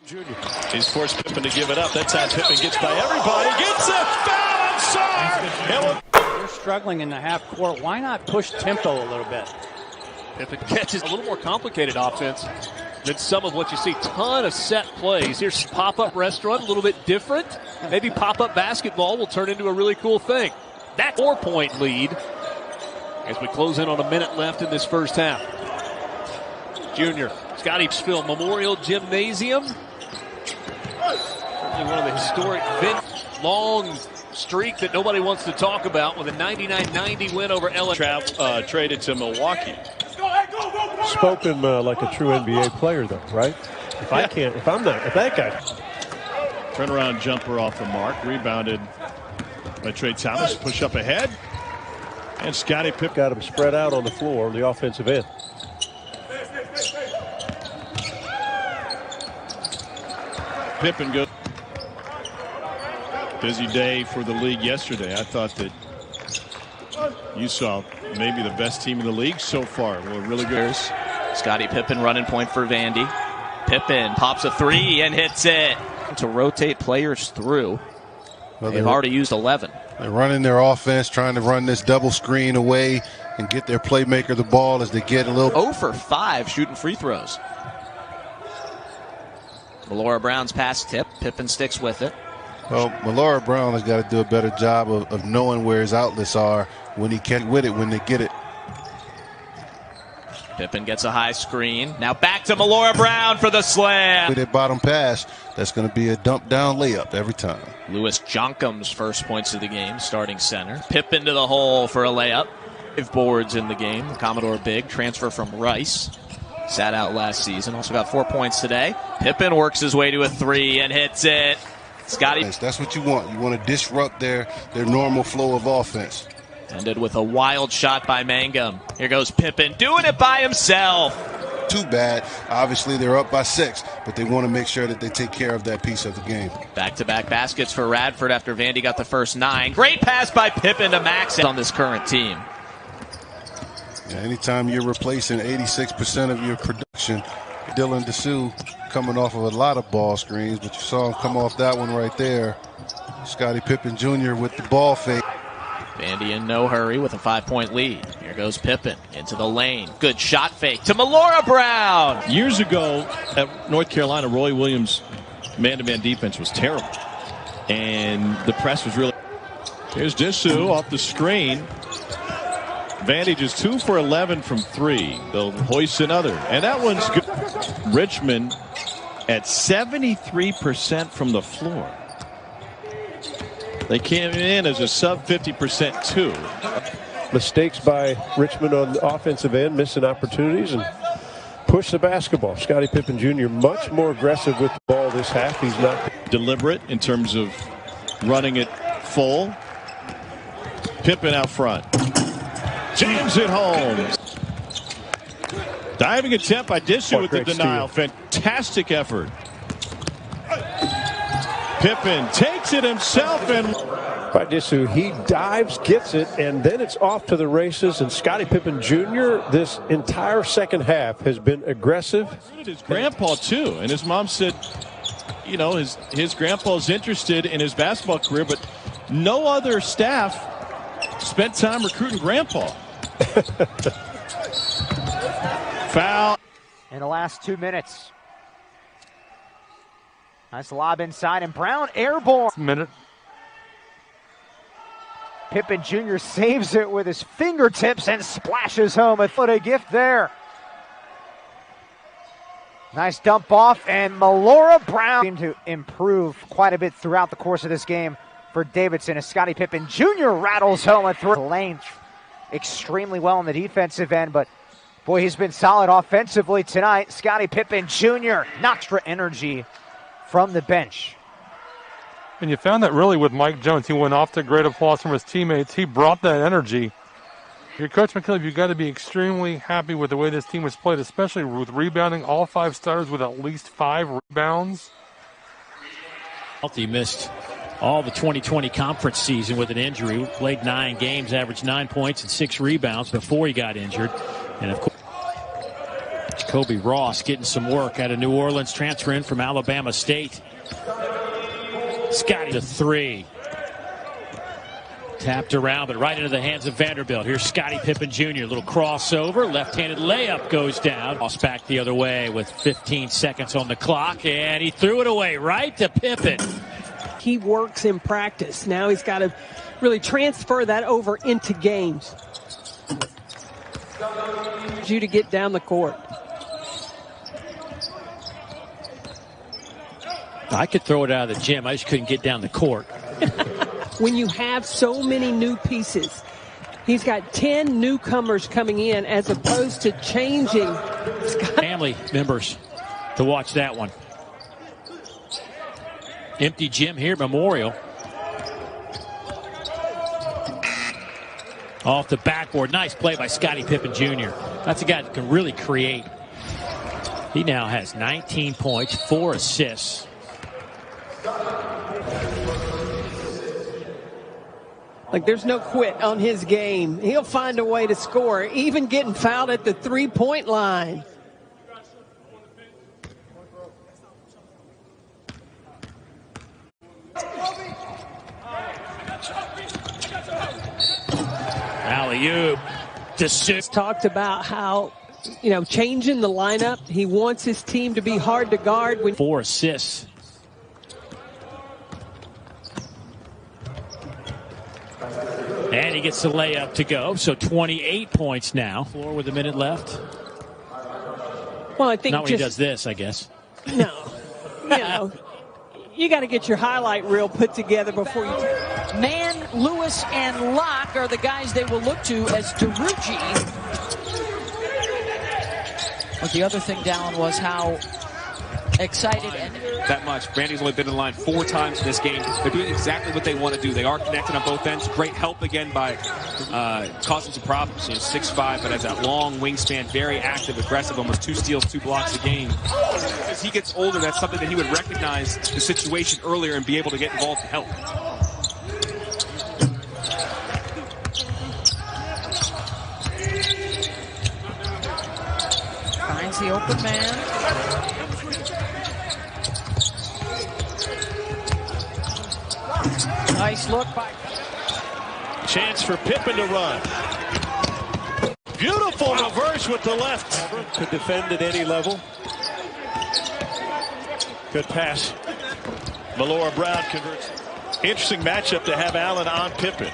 Jr. He's forced Pippen to give it up. That time Pippen gets by everybody. Gets a foul and They're struggling in the half court. Why not push tempo a little bit? Pippen catches a little more complicated offense than some of what you see. Ton of set plays. Here's pop-up restaurant, a little bit different. Maybe pop-up basketball will turn into a really cool thing. That 4-point lead as we close in on a minute left in this first half. Junior, Scotty Pippen Memorial Gymnasium. Certainly one of the historic long streak that nobody wants to talk about with a 99-90 win over LA. Traded to Milwaukee. Spoken like a true NBA player, though, right? If that guy. Turnaround jumper off the mark. Rebounded by Trey Thomas. Push up ahead. And Scotty Pippen got him spread out on the floor on the offensive end. Pippen goes. Busy day for the league yesterday. I thought that you saw maybe the best team in the league so far. Well, really good. Scotty Pippen running point for Vandy. Pippen pops a three and hits it to rotate players through. Well, they've already used 11. They're running their offense, trying to run this double screen away and get their playmaker the ball as they get a little. 0 for 5 shooting free throws. Melora Brown's pass tip. Pippen sticks with it. Well, Melora Brown has got to do a better job of knowing where his outlets are when he can with it when they get it. Pippen gets a high screen. Now back to Melora Brown for the slam. With that bottom pass, that's going to be a dump down layup every time. Lewis Jonkum's first points of the game, starting center. Pippen to the hole for a layup. 5 boards in the game. Commodore big transfer from Rice. Sat out last season. Also got 4 points today. Pippen works his way to a 3 and hits it. Scotty. That's what you want. You want to disrupt their normal flow of offense. Ended with a wild shot by Mangum. Here goes Pippen doing it by himself. Too bad. Obviously, they're up by 6, but they want to make sure that they take care of that piece of the game. Back-to-back baskets for Radford after Vandy got the first 9. Great pass by Pippen to Max on this current team. Yeah, anytime you're replacing 86% of your production, Dylan Dessou coming off of a lot of ball screens, but you saw him come off that one right there. Scotty Pippen Jr. with the ball fake. Vandy in no hurry with a 5-point lead. Here goes Pippen into the lane. Good shot fake to Melora Brown. Years ago at North Carolina, Roy Williams' man-to-man defense was terrible. And the press was really... Here's Dessou off the screen. Vandy just 2 for 11 from 3. They'll hoist another. And that one's good. Richmond at 73% from the floor. They came in as a sub 50% too. Mistakes by Richmond on the offensive end, missing opportunities, and push the basketball. Scotty Pippen Jr. much more aggressive with the ball this half. He's not deliberate in terms of running it full. Pippen out front. Jams it home. Diving attempt by Dessou with the denial. Fantastic effort. Pippen takes it himself and by Dessou. He dives, gets it, and then it's off to the races. And Scotty Pippen Jr. this entire second half has been aggressive. His grandpa too, and his mom said, you know, his grandpa's interested in his basketball career, but no other staff spent time recruiting grandpa. Foul in the last 2 minutes. Nice lob inside, and Brown airborne. Minute. Pippen Jr. saves it with his fingertips and splashes home. What a gift there. Nice dump off, and Melora Brown seemed to improve quite a bit throughout the course of this game for Davidson as Scotty Pippen Jr. rattles home a through length extremely well on the defensive end, but boy, he's been solid offensively tonight. Scotty Pippen Jr. extra energy from the bench. And you found that really with Mike Jones. He went off to great applause from his teammates. He brought that energy. Your Coach McKillop, you've got to be extremely happy with the way this team was played, especially with rebounding. All 5 starters with at least 5 rebounds. He missed all the 2020 conference season with an injury. Played 9 games, averaged 9 points and 6 rebounds before he got injured. And of course, Kobe Ross getting some work out of New Orleans, transferring from Alabama State. Scotty to three. Tapped around, but right into the hands of Vanderbilt. Here's Scotty Pippen Jr. Little crossover. Left-handed layup goes down. Toss back the other way with 15 seconds on the clock, and he threw it away right to Pippen. He works in practice. Now he's got to really transfer that over into games. You to get down the court. I could throw it out of the gym. I just couldn't get down the court. When you have so many new pieces, he's got 10 newcomers coming in as opposed to changing. Family members to watch that one. Empty gym here at Memorial. Off the backboard. Nice play by Scotty Pippen Jr. That's a guy that can really create. He now has 19 points, 4 assists. Like, there's no quit on his game. He'll find a way to score, even getting fouled at the three-point line. Alley-oop. Just talked about how, changing the lineup. He wants his team to be hard to guard. 4 assists. And he gets the layup to go, so 28 points now. Floor with a minute left. Well, I think not when he does this, I guess. No, you got to get your highlight reel put together before you. Man, Lewis, and Locke are the guys they will look to as DeRucci. But the other thing, Dallin, was how excited and that much. Vandy's only been in line 4 times in this game. They're doing exactly what they want to do. They are connected on both ends. Great help again by causing some problems. 6'5", but has that long wingspan, very active, aggressive, almost 2 steals, 2 blocks a game. As he gets older, that's something that he would recognize the situation earlier and be able to get involved to help. Finds the open man. Nice look by. Chance for Pippen to run. Beautiful reverse with the left. Could defend at any level. Good pass. Melora Brown converts. Interesting matchup to have Allen on Pippen.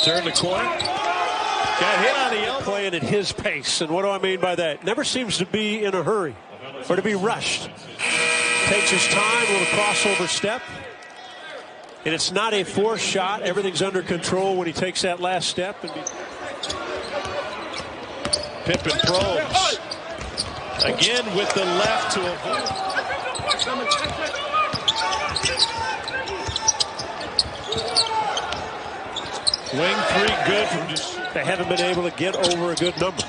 Turn the corner. Got hit on the elbow. Playing at his pace. And what do I mean by that? Never seems to be in a hurry or to be rushed. Takes his time, little crossover step. And it's not a forced shot. Everything's under control when he takes that last step. Pippen probes. Again with the left to avoid. Wing 3 good from just. They haven't been able to get over a good number.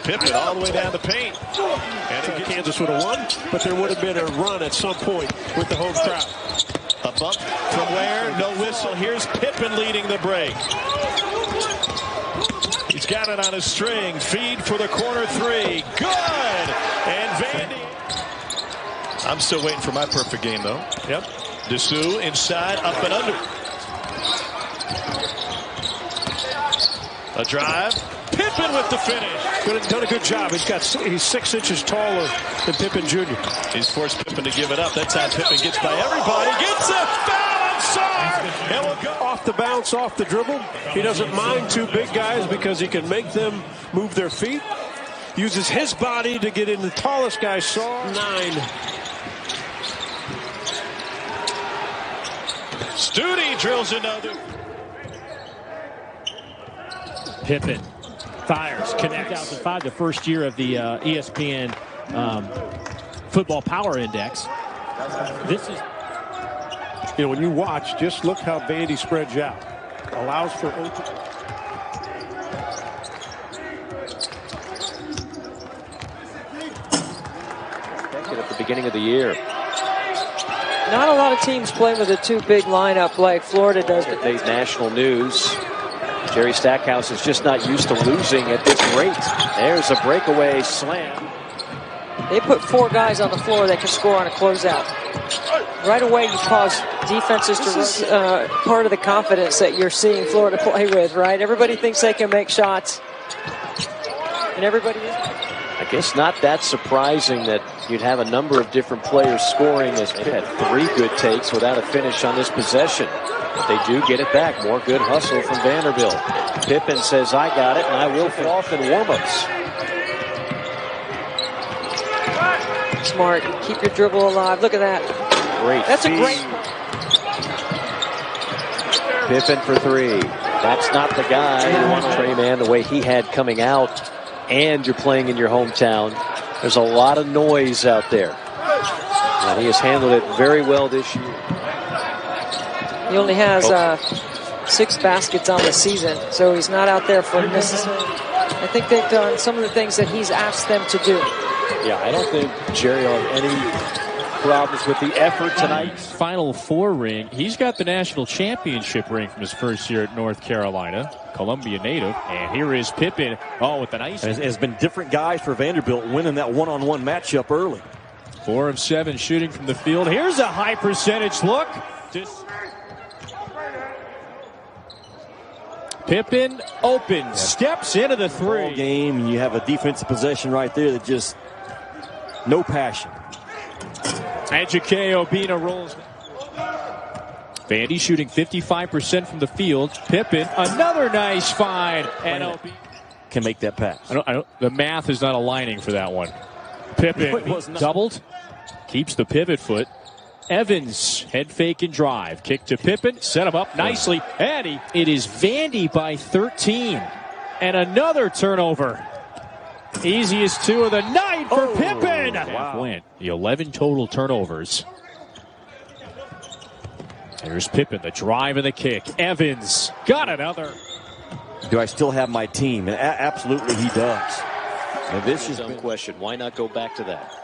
Pippen all the way down the paint. And Kansas would have won, but there would have been a run at some point with the home crowd. A bump from where? No whistle. Here's Pippen leading the break. He's got it on his string. Feed for the corner 3. Good! And Vandy. I'm still waiting for my perfect game, though. Yep. Dessou inside, up and under. A drive. Pippen with the finish. Done a good job. He's 6 inches taller than Pippen Jr. He's forced Pippen to give it up. That's how Pippen gets by everybody. Gets a foul and Sarr. And we'll go off the bounce, off the dribble. He doesn't mind 2 big guys because he can make them move their feet. Uses his body to get in the tallest guy. Sarr 9. Studi drills another. Pippen fires, connects. 2005, the first year of the ESPN Football Power Index. This is, when you watch, just look how Vandy spreads out. Allows for open. At the beginning of the year. Not a lot of teams play with a 2-big lineup like Florida does. Today's national news. Jerry Stackhouse is just not used to losing at this great. There's a breakaway slam. They put 4 guys on the floor that can score on a closeout. Right away, you cause defenses to part of the confidence that you're seeing Florida play with, right? Everybody thinks they can make shots, and everybody is. I guess not that surprising that you'd have a number of different players scoring, as they had 3 good takes without a finish on this possession. But they do get it back. More good hustle from Vanderbilt. Pippen says, I got it, and I will fit off in warm-ups. Smart. Keep your dribble alive. Look at that. Great. That's a great. Pippen for 3. That's not the guy. Trey Man, the way he had coming out, and you're playing in your hometown. There's a lot of noise out there. And he has handled it very well this year. He only has 6 baskets on the season, so he's not out there for necessarily. I think they've done some of the things that he's asked them to do. Yeah, I don't think Jerry will have any problems with the effort tonight. Final 4 ring. He's got the national championship ring from his first year at North Carolina. Columbia native. And here is Pippen. Oh, with the nice. Has been different guys for Vanderbilt winning that one-on-one matchup early. 4 of 7 shooting from the field. Here's a high percentage look. Pippen open, steps into the 3. Game, you have a defensive possession right there that just no passion. Ajike Obina rolls. Vandy shooting 55% from the field. Pippen, another nice find. And Obina can make that pass. The math is not aligning for that one. Pippen doubled, keeps the pivot foot. Evans, head fake and drive. Kick to Pippen, set him up nicely. And it is Vandy by 13. And another turnover. Easiest 2 of the night for Pippen. Wow. Went the 11 total turnovers. There's Pippen, the drive and the kick. Evans got another. Do I still have my team? And absolutely he does. And this is a question. Why not go back to that?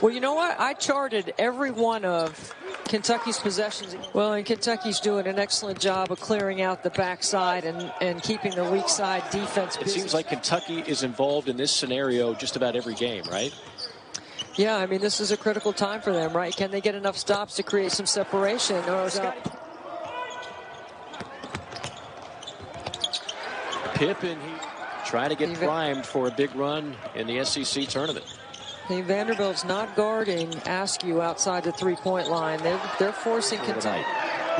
Well, you know what? I charted every one of Kentucky's possessions. Well, and Kentucky's doing an excellent job of clearing out the backside and keeping the weak side defense busy. It seems like Kentucky is involved in this scenario just about every game, right? Yeah, I mean, this is a critical time for them, right? Can they get enough stops to create some separation? Or Pippen, trying to get primed for a big run in the SEC tournament. Vanderbilt's not guarding Askew outside the 3-point line. They're forcing Kentucky.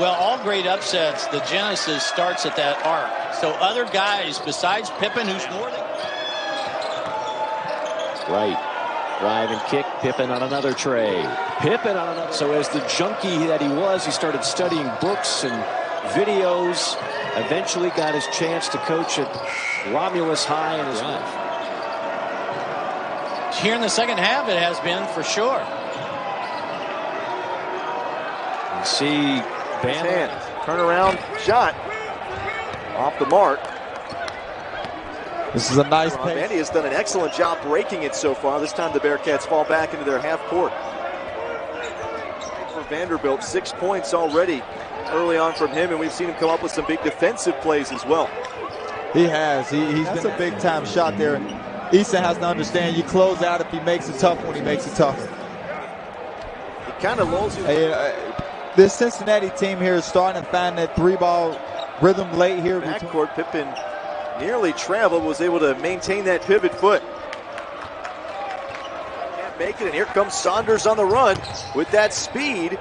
Well, all great upsets, the genesis starts at that arc. So other guys besides Pippen, who's more than... Right. Drive and kick. Pippen on another tray. Pippen on another. So as the junkie that he was, he started studying books and videos. Eventually got his chance to coach at Romulus High in his life. Here in the second half, it has been for sure. You see Van turnaround shot off the mark. This is a nice pace. Vandy has done an excellent job breaking it so far. This time the Bearcats fall back into their half court. For Vanderbilt, 6 points already early on from him, and we've seen him come up with some big defensive plays as well. He has. He's been a big-time shot there. Easton has to understand you close out if he makes it tough when he makes it tough. He kind of lulls you. This Cincinnati team here is starting to find that 3-ball rhythm late here. Backcourt, Pippen nearly traveled, was able to maintain that pivot foot. Can't make it, and here comes Saunders on the run with that speed.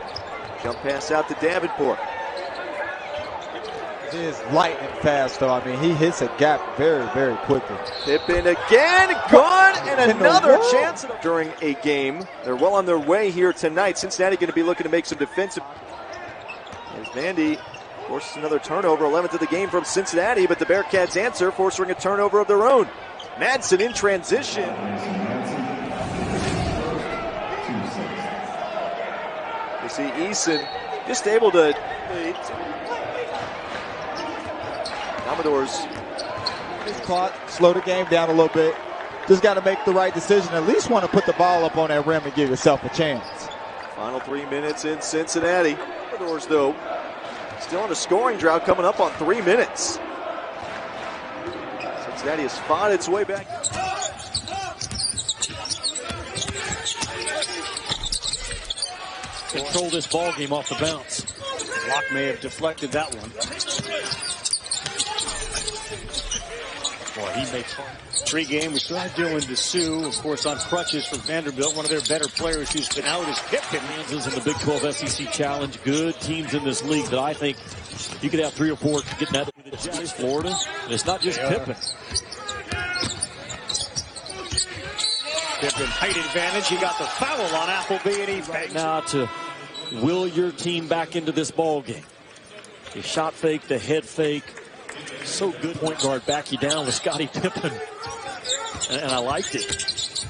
Jump pass out to Davenport. He is lightning fast, though. I mean, he hits a gap very, very quickly. Pippen again, gone, and another chance during a game. They're well on their way here tonight. Cincinnati going to be looking to make some defensive. As Vandy forces another turnover, 11th of the game from Cincinnati, but the Bearcats answer, forcing a turnover of their own. Madsen in transition. You see Eason just able to... Commodores his clock, slow the game down a little bit. Just got to make the right decision. At least want to put the ball up on that rim and give yourself a chance. Final 3 minutes in Cincinnati. Commodores, though, still in a scoring drought, coming up on 3 minutes. Cincinnati has fought its way back. Control this ball game off the bounce. Locke may have deflected that one. Boy, he makes fun. Pre-game, we still have Dylan DeSue, of course, on crutches for Vanderbilt. One of their better players who's been out is Pippen. Kansas in the Big 12 SEC Challenge. Good teams in this league that I think you could have 3 or 4 getting that with the Jets. Florida, and it's not just Pippen. Pippen, height advantage. He got the foul on Appleby, and he's right now to will your team back into this ball game. The shot fake, the head fake. So good point guard back you down with Scotty Pippen. And I liked it.